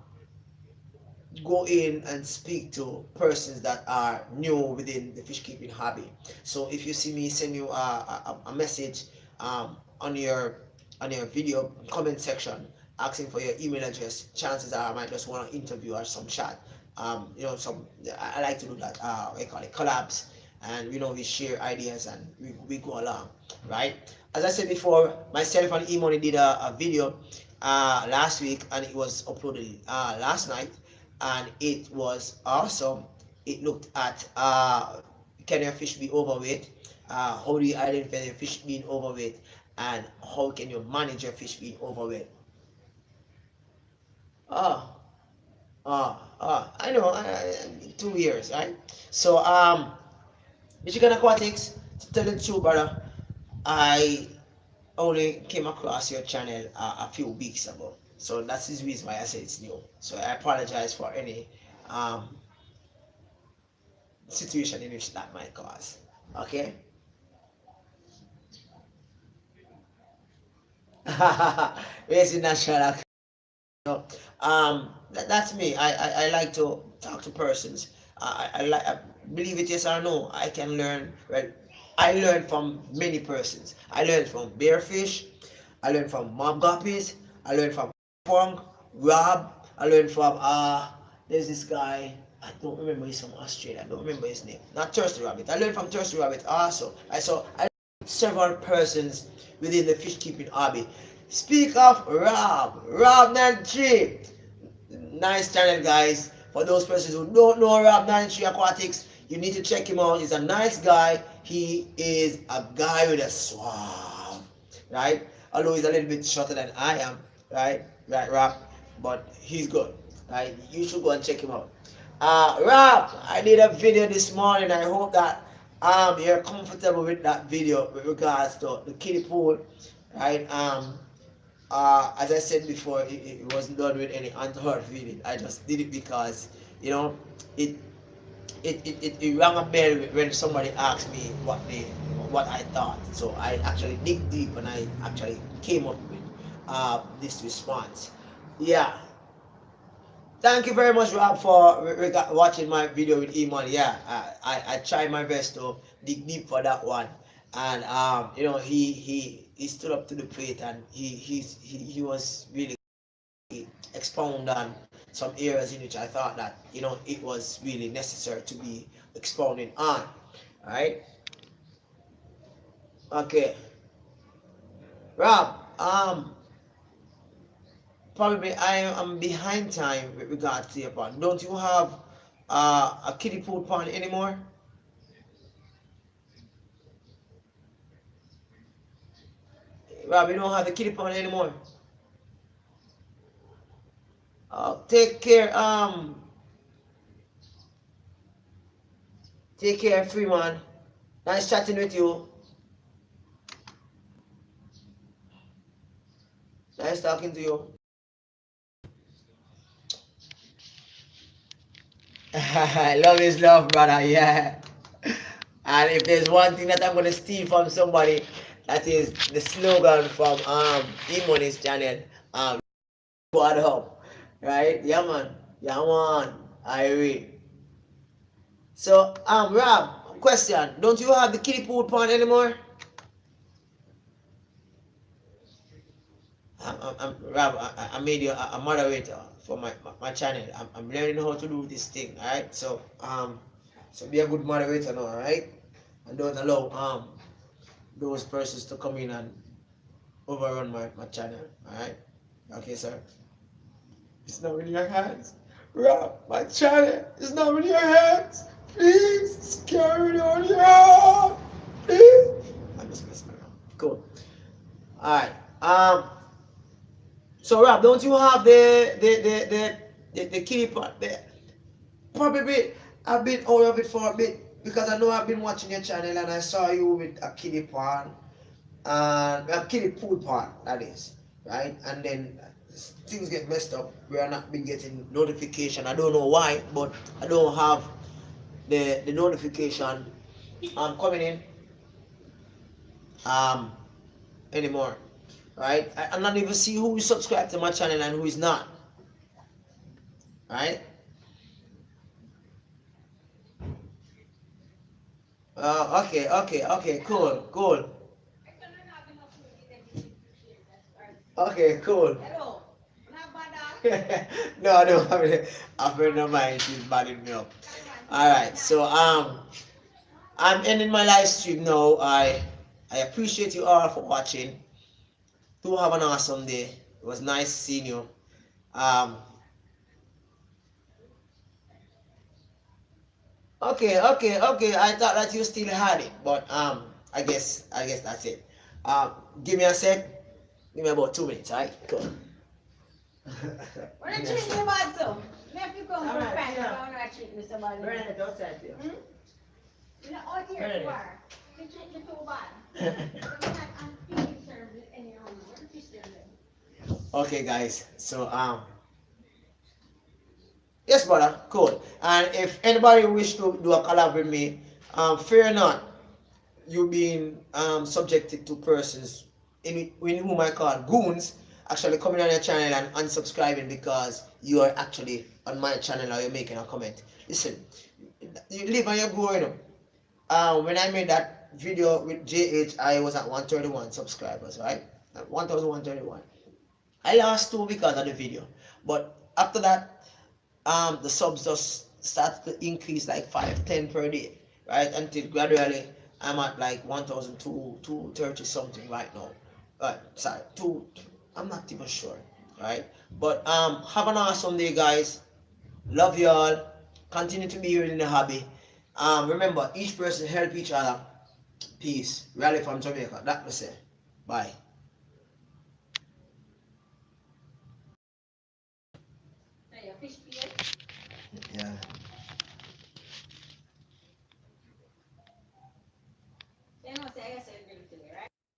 go in and speak to persons that are new within the fish keeping hobby. So if you see me send you a message on your video comment section asking for your email address, chances are I might just want to interview or some chat. Some I like to do that. We call it collabs, and we share ideas and we go along, right? As I said before, myself and Imoni did a video last week, and it was uploaded last night, and it was awesome. It looked at can your fish be overweight? How do you identify your fish being overweight? And how can you manage your fish being overweight? Oh, I know, 2 years, right? So, Michigan Aquatics, to tell the truth, brother, I only came across your channel a few weeks ago. So that's the reason why I say it's new. So I apologize for any um, situation in which that might cause. Okay? Raising natural. That's me. I like to talk to persons. I believe it, yes or no. I can learn. Well, I learn from many persons. I learn from bearfish. I learn from mob guppies. I learn from Fong, Rob. I learned from there's this guy. I don't remember, he's from Australia. I don't remember his name. Not Thirsty Rabbit. I learned from Thirsty Rabbit also. I several persons within the fish keeping hobby. Speak of Rob 93. Nice channel, guys. For those persons who don't know Rob 93 Aquatics, you need to check him out. He's a nice guy. He is a guy with a suave, right? Although he's a little bit shorter than I am, right? Right, Rob, but he's good, right? You should go and check him out. Rob, I did a video this morning. I hope that you're comfortable with that video with regards to the kiddie pool, right? As I said before, it wasn't done with any untoward feeling. I just did it because it it rang a bell when somebody asked me what I thought. So I actually dig deep and I actually came up with this response. Yeah. Thank you very much, Rob, for watching my video with Iman. Yeah, I tried my best to dig deep for that one, and he stood up to the plate, and he was really expound on some areas in which I thought that it was really necessary to be expounding on. All right. Okay, Rob. Probably I am behind time with regards to your pond. Don't you have a kiddie pool pond anymore? Rob, you don't have a kiddie pond anymore. Take care. Take care, Freeman. Nice chatting with you. Nice talking to you. Love is love, brother. Yeah. And if there's one thing that I'm gonna steal from somebody, That is the slogan from E-Money's channel. What up? Right? Yeah man. Yeah man. I read. So Rob, question. Don't you have the kiddie pool pond anymore? Rob, I made you a moderator for my channel. I'm learning how to do this thing, alright? So be a good moderator now, alright? And don't allow those persons to come in and overrun my channel, alright? Okay, sir. It's not in your hands. Rob, my channel is not in your hands. Please, carry on your please. I'm just messing around. Cool. Alright. So Rob, don't you have the kiddie pot there? Probably I've been out of it for a bit because I know I've been watching your channel and I saw you with a kiddie pond and a kiddie pool pond, that is, right? And then things get messed up. We are not been getting notification. I don't know why, but I don't have the notification coming in um anymore, right? I'm not even see who is subscribed to my channel and who is not, right? Okay, cool. Okay, cool. No, I don't have it. A friend of mine, she's bagging me up. Alright, so I'm ending my live stream now. I appreciate you all for watching. Do have an awesome day. It was nice seeing you. Um okay. I thought that you still had it, but I guess that's it. Give me a sec. Give me about 2 minutes, alright? Cool. What a treat me about so. If you come for Friday, I want to treat me somebody. Bernard, outside there. You know, out here you are. You treat me too bad. I'm feeding service anyhow. What if you still Okay, guys. So yes, brother. Cool. And if anybody wish to do a collab with me, fear not. You being subjected to persons in whom I call goons actually coming on your channel and unsubscribing because you are actually on my channel or you're making a comment. Listen, you live and you grow, you know. When I made that video with JH, I was at 131 subscribers, right? At 1131. I lost 2 because of the video, but after that, the subs just started to increase like 5, 10 per day, right? Until gradually I'm at like 1,230 something right now. Sorry, two. I'm not even sure, right? But have an awesome day, guys. Love you all. Continue to be here in the hobby. Remember, each person help each other. Peace. Rally from Jamaica. That we say. Bye. fish beer? Yeah. Then I say, I guess